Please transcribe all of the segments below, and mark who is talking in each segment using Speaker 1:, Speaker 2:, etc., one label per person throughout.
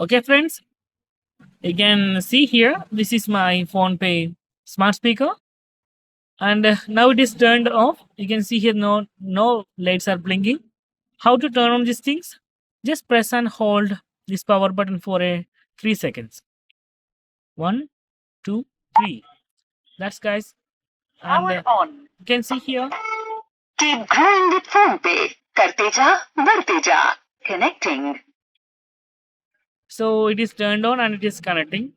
Speaker 1: Okay, friends, you can see here, this is my phonepe smart speaker, and now it is turned off. You can see here no lights are blinking. How to turn on these things? Just press and hold this power button for a 3 seconds. 1, 2, 3. That's guys. And
Speaker 2: Power on.
Speaker 1: you can see here.
Speaker 2: Keep growing with PhonePe. करते जा, बढ़ते जा. Connecting.
Speaker 1: So it is turned on and it is connecting.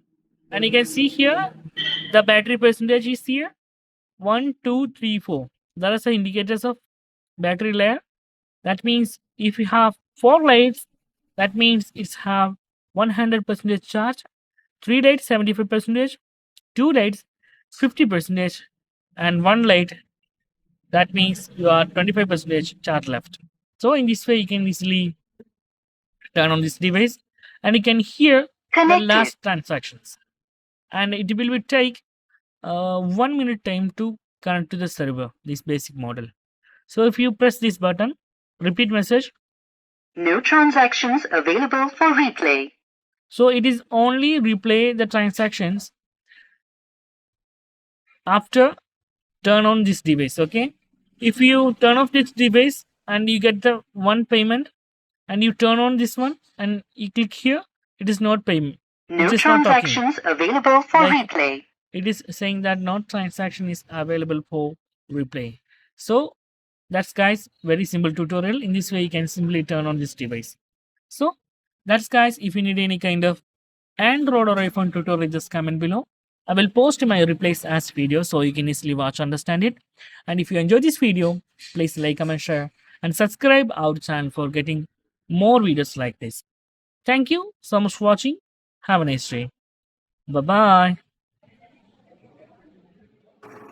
Speaker 1: And you can see here the battery percentage is here 1, 2, 3, 4. There are the indicators of battery layer. That means if you have 4 lights, that means it's have 100% charge. 3 lights 75%, 2 lights 50%, and 1 light, that means you are 25% charge left. So in this way you can easily turn on this device and you can hear the last transactions, and it will take 1 minute time to connect to the server, this basic model. So if you press this button, repeat message,
Speaker 2: no transactions available for replay.
Speaker 1: So it is only replay the transactions after turn on this device. Okay, if you turn off this device and you get the one payment and you turn on this one and you click here, it is not payment.
Speaker 2: No transactions available for replay.
Speaker 1: It is saying that no transaction is available for replay. So that's guys very simple tutorial. In this way you can simply turn on this device. So that's guys. If you need any kind of Android or iPhone tutorial, just comment below. I will post my replies as video so you can easily watch, understand it. And if you enjoy this video, please like, comment, share, and subscribe our channel for getting more videos like this. Thank you so much for watching. Have a nice day. Bye bye.